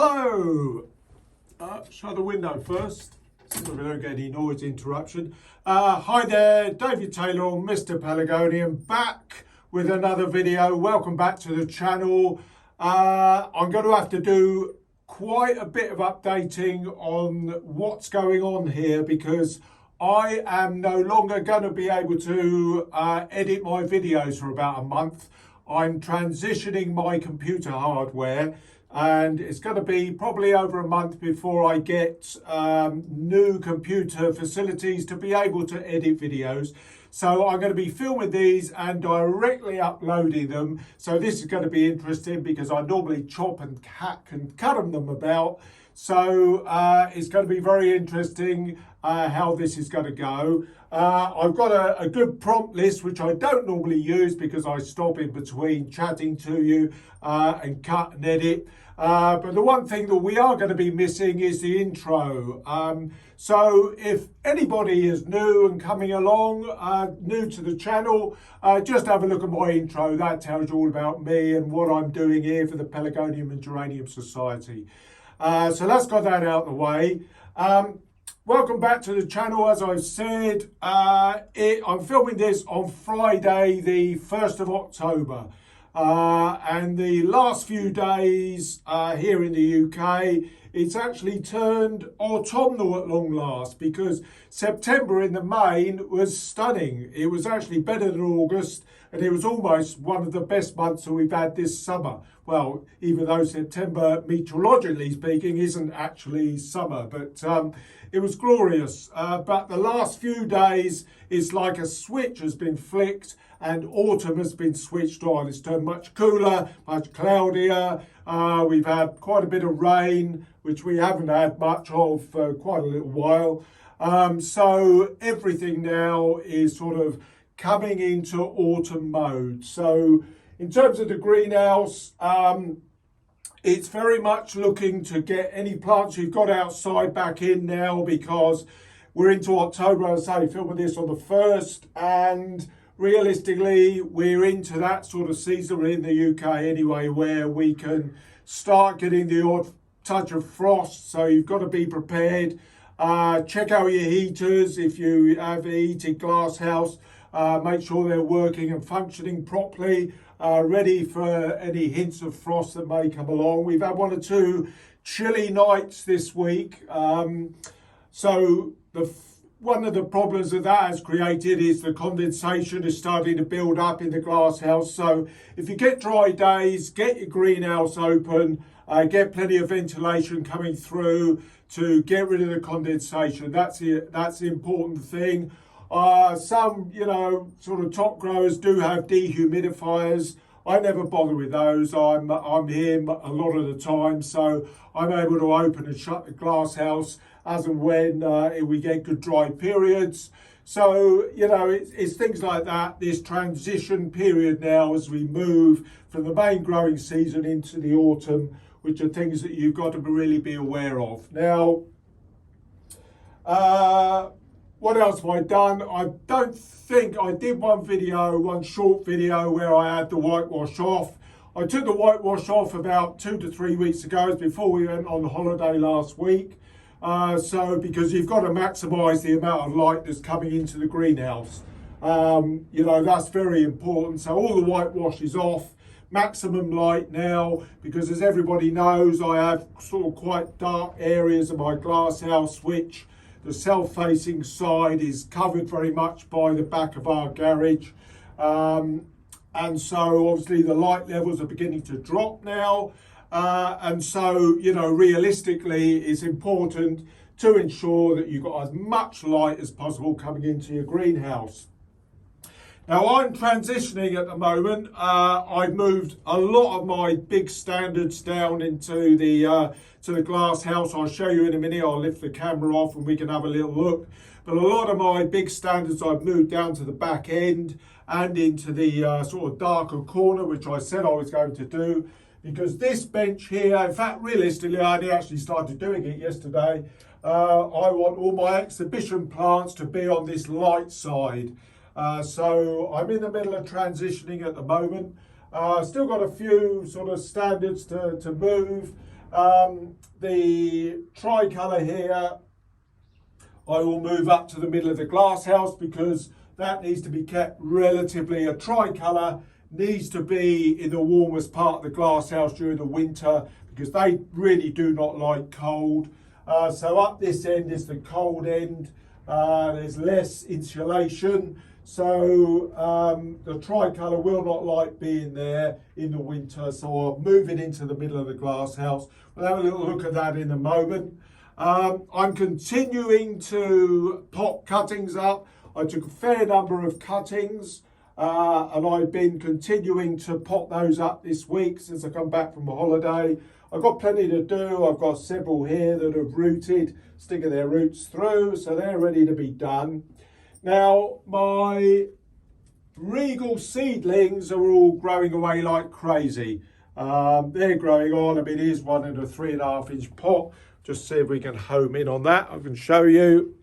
Hello! Shut the window first so we don't get any noise interruption. Hi there, David Taylor on Mr Pelargonium, back with another video. Welcome back to the channel. I'm going to have to do quite a bit of updating on what's going on here because I am no longer going to be able to edit my videos for about a month. I'm transitioning my computer hardware and it's going to be probably over a month before I get new computer facilities to be able to edit videos. So I'm going to be filming these and directly uploading them. So this is going to be interesting because I normally chop and hack and cut them about. So it's going to be very interesting how this is going to go. I've got a good prompt list, which I don't normally use because I stop in between chatting to you and cut and edit. But the one thing that we are going to be missing is the intro. So if anybody is new and coming along, new to the channel, just have a look at my intro. That tells you all about me and what I'm doing here for the Pelargonium and Geranium Society. So let's get that out of the way. Welcome back to the channel. As I've said, I'm filming this on Friday, the 1st of October. And the last few days here in the UK, it's actually turned autumnal at long last because September in the main was stunning. It was actually better than August and it was almost one of the best months that we've had this summer. Well, even though September, meteorologically speaking, isn't actually summer, but it was glorious. But the last few days, it's like a switch has been flicked and autumn has been switched on. It's turned much cooler, much cloudier. We've had quite a bit of rain, which we haven't had much of for quite a little while. So everything now is sort of coming into autumn mode. So in terms of the greenhouse, it's very much looking to get any plants you've got outside back in now because we're into October. As I say, filming this on the 1st, and realistically, we're into that sort of season in the UK anyway, where we can start getting the odd touch of frost. So you've got to be prepared. Check out your heaters if you have a heated glass house. Make sure they're working and functioning properly, ready for any hints of frost that may come along. We've had one or two chilly nights this week. So one of the problems that has created is the condensation is starting to build up in the glass house. So if you get dry days, get your greenhouse open, get plenty of ventilation coming through to get rid of the condensation. That's the important thing. Some, sort of top growers do have dehumidifiers. I never bother with those. I'm here a lot of the time, so I'm able to open and shut the glass house as and when we get good dry periods. So, it's things like that, this transition period now as we move from the main growing season into the autumn, which are things that you've got to really be aware of. Now, what else have I done? I don't think I did one short video where I had the whitewash off. I took the whitewash off about 2 to 3 weeks ago, before we went on holiday last week. Because you've got to maximise the amount of light that's coming into the greenhouse. That's very important. So all the whitewash is off, maximum light now, because as everybody knows, I have sort of quite dark areas of my glass house, which the south-facing side is covered very much by the back of our garage. And so obviously the light levels are beginning to drop now. And so, realistically, it's important to ensure that you've got as much light as possible coming into your greenhouse. Now, I'm transitioning at the moment. I've moved a lot of my big standards down into the to the glass house. I'll show you in a minute. I'll lift the camera off and we can have a little look. But a lot of my big standards I've moved down to the back end and into the sort of darker corner, which I said I was going to do. Because this bench here, in fact, realistically, I only actually started doing it yesterday. I want all my exhibition plants to be on this light side. So I'm in the middle of transitioning at the moment. Still got a few sort of standards to move. The tricolour here, I will move up to the middle of the glass house because that needs to be kept relatively, a tricolour needs to be in the warmest part of the glass house during the winter because they really do not like cold. So up this end is the cold end. There's less insulation, so the tricolour will not like being there in the winter. So I'll move it into the middle of the glass house. We'll have a little look at that in a moment. I'm continuing to pot cuttings up. I took a fair number of cuttings and I've been continuing to pot those up this week since I come back from a holiday. I've got plenty to do. I've got several here that have rooted, sticking their roots through, so they're ready to be done. Now, my regal seedlings are all growing away like crazy. They're growing on. I mean, here's one in a 3.5 inch pot. Just see if we can home in on that. I can show you.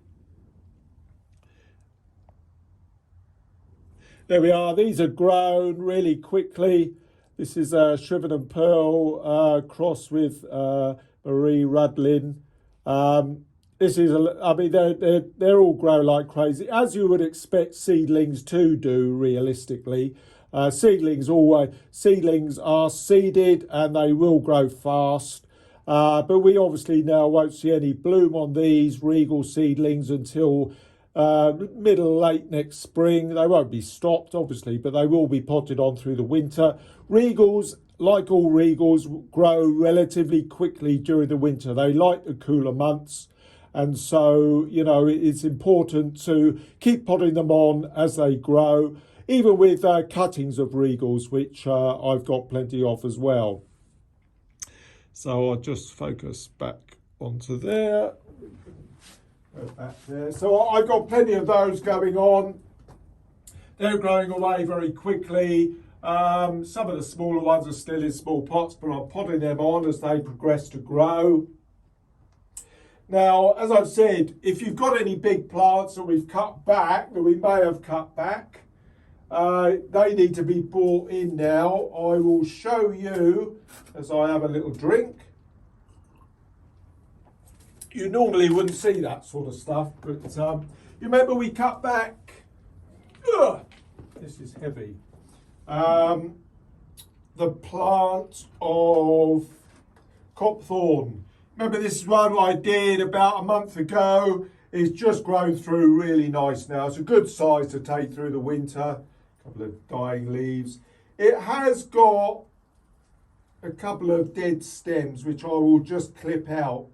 There we are. These are grown really quickly. This is Shriven and Pearl crossed with Marie Rudlin. This is, I mean, they're all grow like crazy, as you would expect seedlings to do realistically. Seedlings are seeded and they will grow fast. But we obviously now won't see any bloom on these regal seedlings until late next spring. They won't be stopped, obviously, but they will be potted on through the winter. Regals, like all regals, grow relatively quickly during the winter. They like the cooler months. And so, you know, it's important to keep potting them on as they grow, even with cuttings of regals, which I've got plenty of as well. So I'll just focus back onto there. Go back there. So I've got plenty of those going on. They're growing away very quickly. Some of the smaller ones are still in small pots, but I'm potting them on as they progress to grow. Now, as I've said, if you've got any big plants that we've cut back, that we may have cut back, they need to be brought in now. I will show you as I have a little drink. You normally wouldn't see that sort of stuff, but you remember we cut back, this is heavy, the plant of copthorn. Remember, this is one I did about a month ago. It's just grown through really nice now. It's a good size to take through the winter. A couple of dying leaves. It has got a couple of dead stems, which I will just clip out.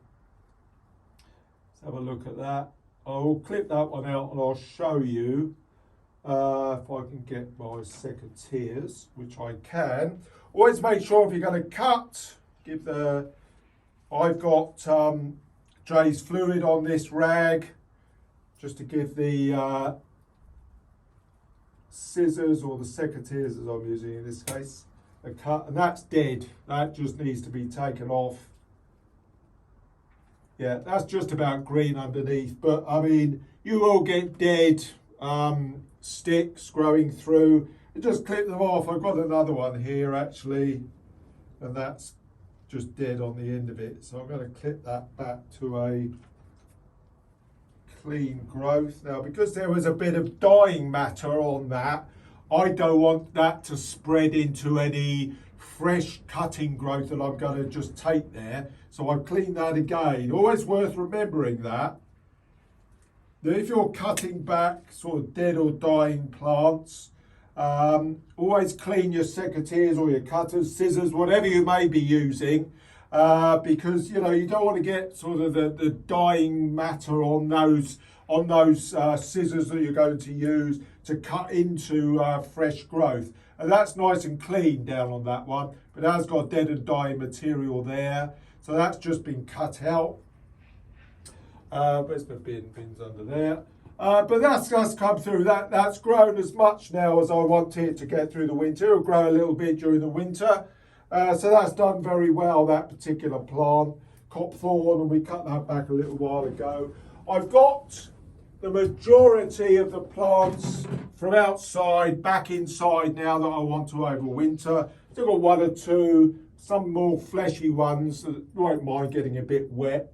Let's have a look at that. I will clip that one out and I'll show you if I can get my secateurs, which I can. Always make sure if you're going to cut, give the... I've got Jay's fluid on this rag just to give the scissors or the secateurs, as I'm using in this case, a cut, and that's dead. That just needs to be taken off. Yeah, that's just about green underneath, but I mean, you will get dead sticks growing through. You just clip them off. I've got another one here actually, and that's just dead on the end of it. So I'm going to clip that back to a clean growth. Now, because there was a bit of dying matter on that, I don't want that to spread into any fresh cutting growth that I'm going to just take there. So I've cleaned that again. Always worth remembering that if you're cutting back sort of dead or dying plants, always clean your secateurs or your cutters, scissors, whatever you may be using, because you know you don't want to get sort of the dying matter on those scissors that you're going to use to cut into fresh growth. And that's nice and clean down on that one, but it has got dead and dying material there, so that's just been cut out. Where's my bins under there? But that's come through. That's grown as much now as I want it to get through the winter. It'll grow a little bit during the winter. So that's done very well, that particular plant, copthorn, and we cut that back a little while ago. I've got the majority of the plants from outside back inside now that I want to overwinter. Still got one or two some more fleshy ones that won't mind getting a bit wet.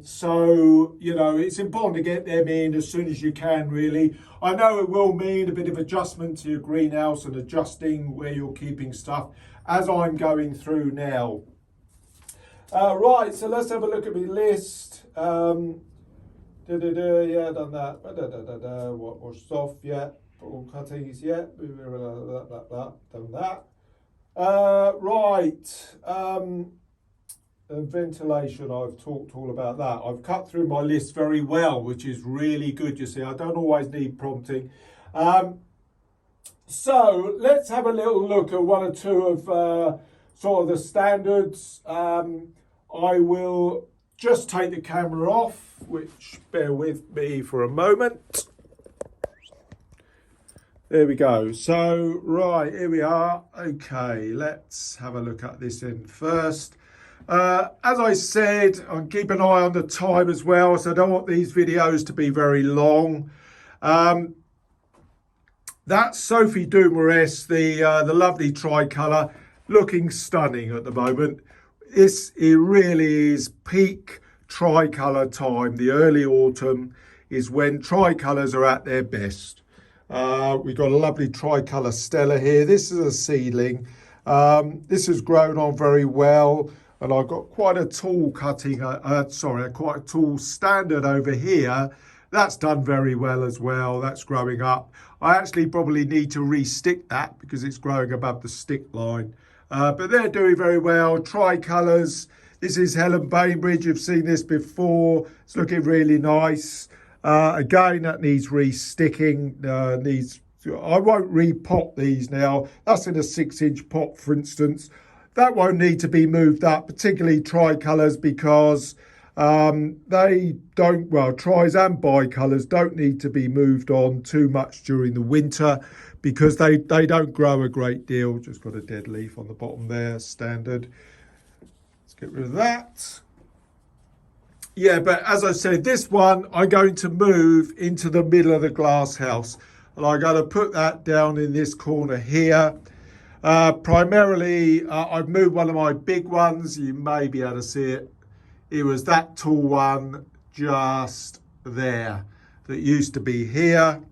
So, you know, it's important to get them in as soon as you can, really. I know it will mean a bit of adjustment to your greenhouse and adjusting where you're keeping stuff, as I'm going through now. Right, so let's have a look at my list. Yeah, done that. What washed off? Yeah. All cuttings. Yeah. Done that. Right. And ventilation, I've talked all about that. I've cut through my list very well, which is really good, you see. I don't always need prompting. So let's have a little look at one or two of sort of the standards. I will just take the camera off, which bear with me for a moment. There we go. So, right, here we are. Okay, let's have a look at this in first. As I said, I'll keep an eye on the time as well, so I don't want these videos to be very long. That's Sophie Dumouriez, the lovely tricolour, looking stunning at the moment. It really is peak tricolour time. The early autumn is when tricolours are at their best. We've got a lovely tricolour Stella here. This is a seedling. This has grown on very well. And I've got quite a tall cutting, quite a tall standard over here. That's done very well as well. That's growing up. I actually probably need to re-stick that because it's growing above the stick line. But they're doing very well. Tricolours. This is Helen Bainbridge. You've seen this before. It's looking really nice. Again, that needs re-sticking. I won't repot these now. That's in a 6-inch pot, for instance. That won't need to be moved up, particularly tricolours, because they don't, well, tris and bicolours don't need to be moved on too much during the winter because they don't grow a great deal. Just got a dead leaf on the bottom there, standard. Let's get rid of that. Yeah, but as I said, this one I'm going to move into the middle of the glass house. And I'm going to put that down in this corner here. Primarily, I've moved one of my big ones. You may be able to see it. It was that tall one just there that used to be here.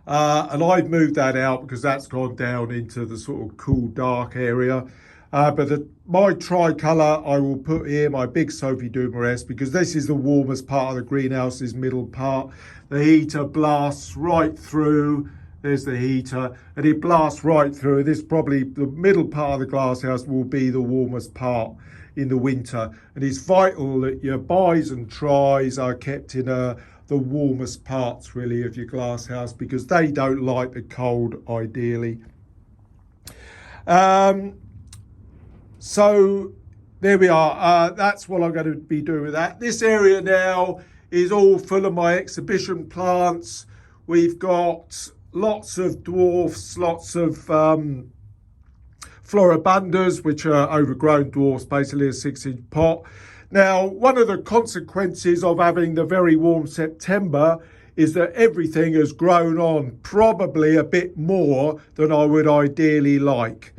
And I've moved that out because that's gone down into the sort of cool, dark area. But my tricolour I will put here, my big Sophie Dumouriez, because this is the warmest part of the greenhouse's middle part. The heater blasts right through. There's the heater, and it blasts right through. This probably, the middle part of the glasshouse will be the warmest part in the winter. And it's vital that your bis and tris are kept in the warmest parts, really, of your glasshouse, because they don't like the cold, ideally. So there we are. That's what I'm going to be doing with that. This area now is all full of my exhibition plants. We've got lots of dwarfs, lots of floribundas, which are overgrown dwarfs, basically a 6-inch pot. Now, one of the consequences of having the very warm September is that everything has grown on probably a bit more than I would ideally like.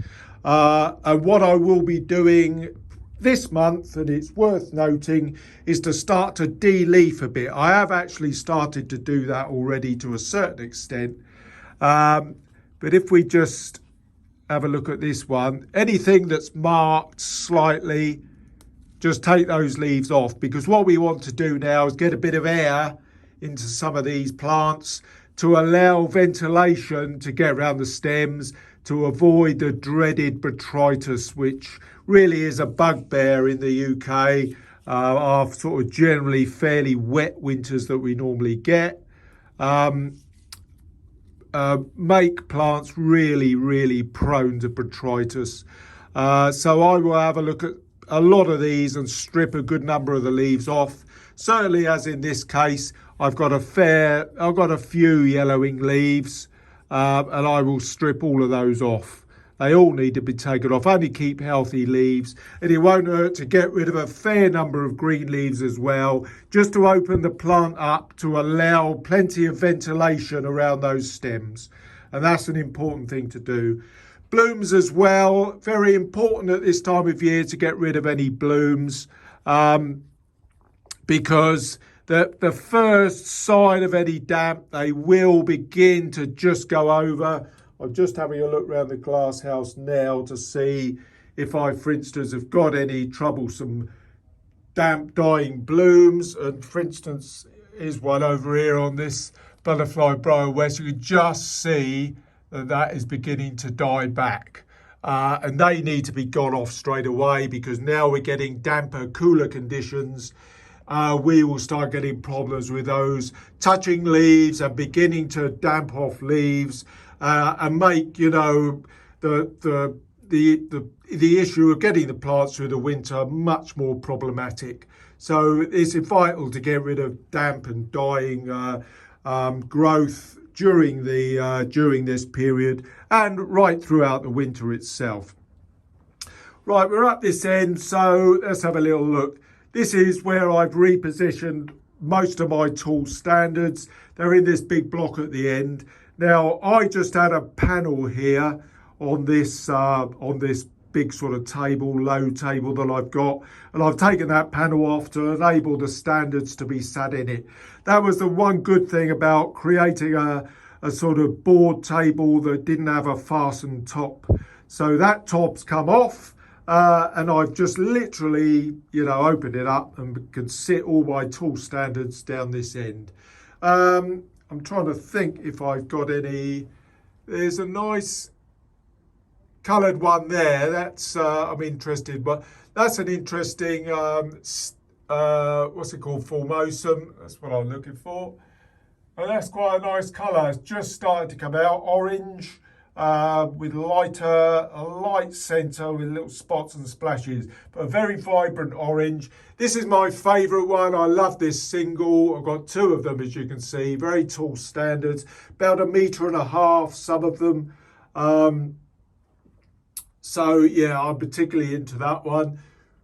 And what I will be doing this month, and it's worth noting, is to start to de-leaf a bit. I have actually started to do that already to a certain extent. But if we just have a look at this one, anything that's marked slightly, just take those leaves off, because what we want to do now is get a bit of air into some of these plants to allow ventilation to get around the stems, to avoid the dreaded botrytis, which really is a bugbear in the UK, our sort of generally fairly wet winters that we normally get. Make plants really, really prone to botrytis. So I will have a look at a lot of these and strip a good number of the leaves off. Certainly, as in this case, I've got a few yellowing leaves, and I will strip all of those off. They all need to be taken off. Only keep healthy leaves, and it won't hurt to get rid of a fair number of green leaves as well, just to open the plant up to allow plenty of ventilation around those stems. And that's an important thing to do. Blooms as well, very important at this time of year to get rid of any blooms, because the first sign of any damp, they will begin to just go over. I'm just having a look around the glass house now to see if I, for instance, have got any troublesome damp dying blooms. And for instance, here's one over here on this butterfly briar west. You can just see that that is beginning to die back. And they need to be got off straight away, because now we're getting damper, cooler conditions. We will start getting problems with those touching leaves and beginning to damp off leaves, and make, you know, the issue of getting the plants through the winter much more problematic. So it's vital to get rid of damp and dying growth during this period and right throughout the winter itself. Right, we're up this end, so let's have a little look. This is where I've repositioned most of my tool standards. They're in this big block at the end. Now, I just had a panel here on this big sort of table, low table that I've got, and I've taken that panel off to enable the standards to be sat in it. That was the one good thing about creating a sort of board table that didn't have a fastened top. So that top's come off. And I've just literally, you know, opened it up and can sit all my tool standards down this end. I'm trying to think if I've got any. There's a nice coloured one there. That's I'm interested, but that's an interesting what's it called? Formosum. That's what I'm looking for. And that's quite a nice colour. It's just started to come out, orange. With a light centre with little spots and splashes, but a very vibrant orange. This is my favourite one. I love this single. I've got two of them, as you can see, very tall standards, about 1.5 meters, some of them. So yeah, I'm particularly into that one.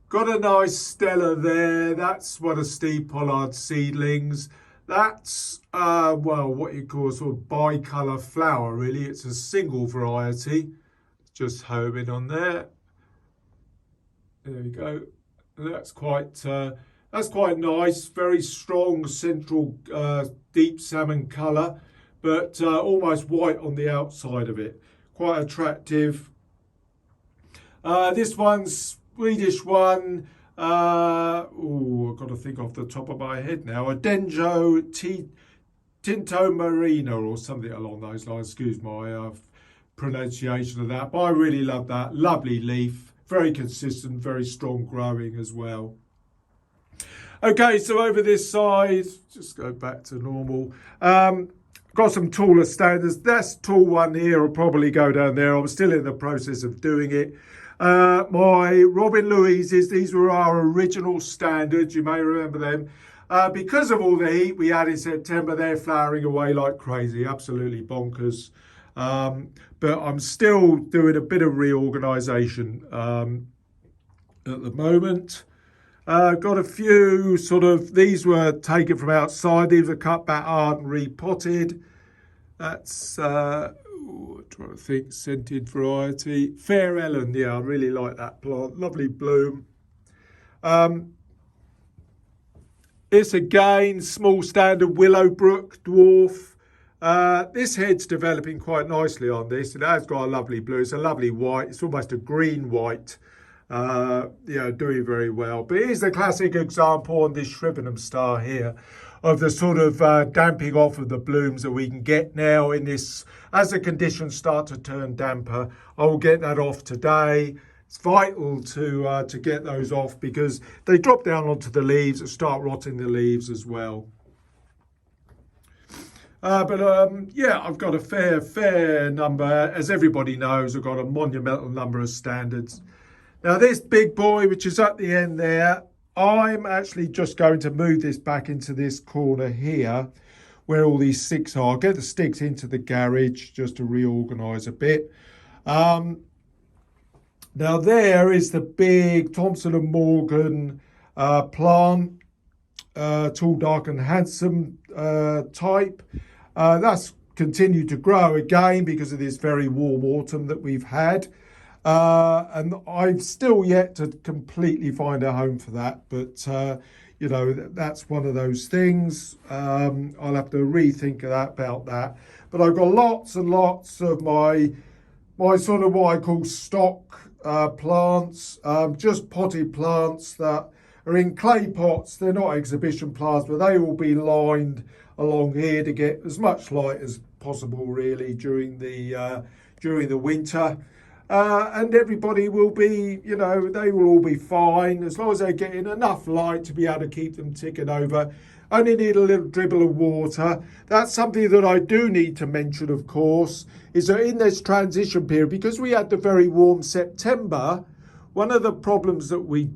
Got a nice Stella there. That's one of Steve Pollard's seedlings. That's, well, what you call a sort of bicolour flower, really. It's a single variety. Just homing on there. There we go. That's quite nice. Very strong central deep salmon colour, but almost white on the outside of it. Quite attractive. This one's Swedish one. I've got to think off the top of my head now. A Denjo Tinto Marino or something along those lines. Excuse my pronunciation of that. But I really love that. Lovely leaf. Very consistent, very strong growing as well. Okay, so over this side, just go back to normal. Got some taller standards. This tall one here will probably go down there. I'm still in the process of doing it. My Robin Louises, these were our original standards, you may remember them. Because of all the heat we had in September, they're flowering away like crazy, absolutely bonkers. But I'm still doing a bit of reorganisation at the moment. Got a few sort of, these were taken from outside, these were cut back hard and repotted. That's trying to think, scented variety. Fair Ellen, yeah, I really like that plant. Lovely bloom. It's again small standard Willowbrook dwarf. This head's developing quite nicely on this. It has got a lovely blue. It's a lovely white. It's almost a green white. Doing very well. But here's the classic example on this Shrivenham star here of the sort of damping off of the blooms that we can get now in this. As the conditions start to turn damper, I will get that off today. It's vital to get those off because they drop down onto the leaves and start rotting the leaves as well. I've got a fair number. As everybody knows, I've got a monumental number of standards. Now this big boy, which is at the end there, I'm actually just going to move this back into this corner here where all these sticks are. I'll get the sticks into the garage just to reorganise a bit. Now there is the big Thompson & Morgan plant, tall, dark and handsome type. That's continue to grow again because of this very warm autumn that we've had. And I've still yet to completely find a home for that, but you know, that's one of those things. I'll have to rethink about that. But I've got lots and lots of my sort of what I call stock plants, just potted plants that are in clay pots. They're not exhibition plants, but they will be lined along here to get as much light as possible, really, during the winter. And everybody will be, you know, they will all be fine as long as they're getting enough light to be able to keep them ticking over. Only need a little dribble of water. That's something that I do need to mention, of course, is that in this transition period, because we had the very warm September, one of the problems that we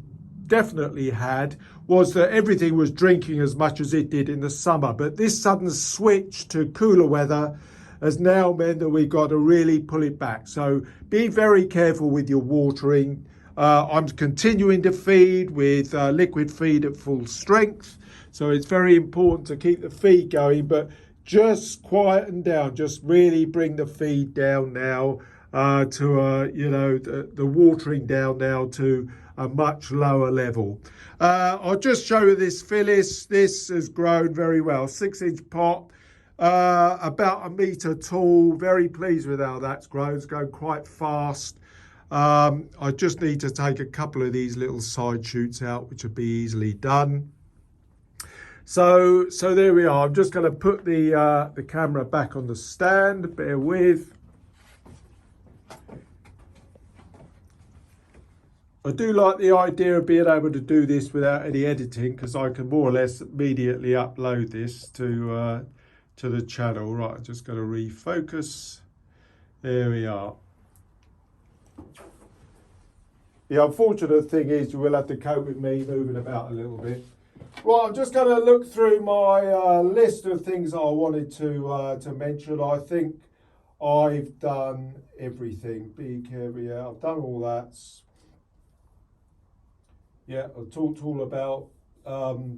definitely had was that everything was drinking as much as it did in the summer. But this sudden switch to cooler weather has now meant that we've got to really pull it back. So be very careful with your watering. I'm continuing to feed with liquid feed at full strength. So it's very important to keep the feed going, but just quieten down, just really bring the feed down now to, you know, the watering down now to a much lower level. I'll just show you this Phyllis. This has grown very well, 6-inch pot. About 1 metre tall, very pleased with how that's grown. It's going quite fast. I just need to take a couple of these little side shoots out, which will be easily done. So there we are. I'm just going to put the camera back on the stand, bear with. I do like the idea of being able to do this without any editing, because I can more or less immediately upload this to the channel. Right, I'm just going to refocus. There we are. The unfortunate thing is you will have to cope with me moving about a little bit. Right, I'm just going to look through my list of things I wanted to mention. I think I've done everything. Be careful, yeah, I've done all that. Yeah, I've talked all about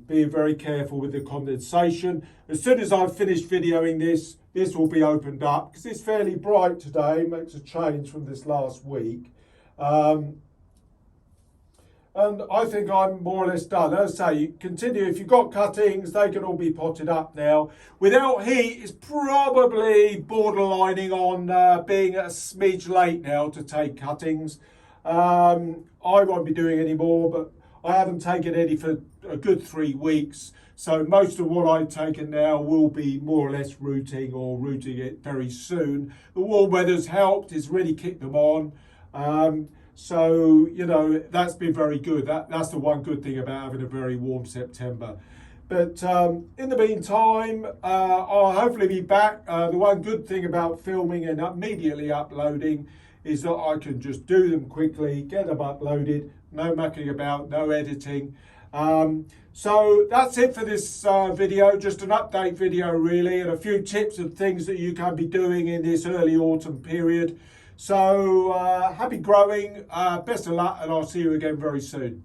being very careful with the condensation. As soon as I've finished videoing this, this will be opened up because it's fairly bright today, makes a change from this last week. And I think I'm more or less done. As I say, you continue, if you've got cuttings, they can all be potted up now. Without heat, it's probably borderlining on being a smidge late now to take cuttings. I won't be doing any more, but I haven't taken any for a good 3 weeks. So most of what I've taken now will be more or less rooting or rooting it very soon. The warm weather's helped, it's really kicked them on. So, you know, that's been very good. That's the one good thing about having a very warm September. But in the meantime, I'll hopefully be back. The one good thing about filming and immediately uploading is that I can just do them quickly, get them uploaded, no mucking about, no editing. So that's it for this video, just an update video really, and a few tips and things that you can be doing in this early autumn period. So happy growing, best of luck, and I'll see you again very soon.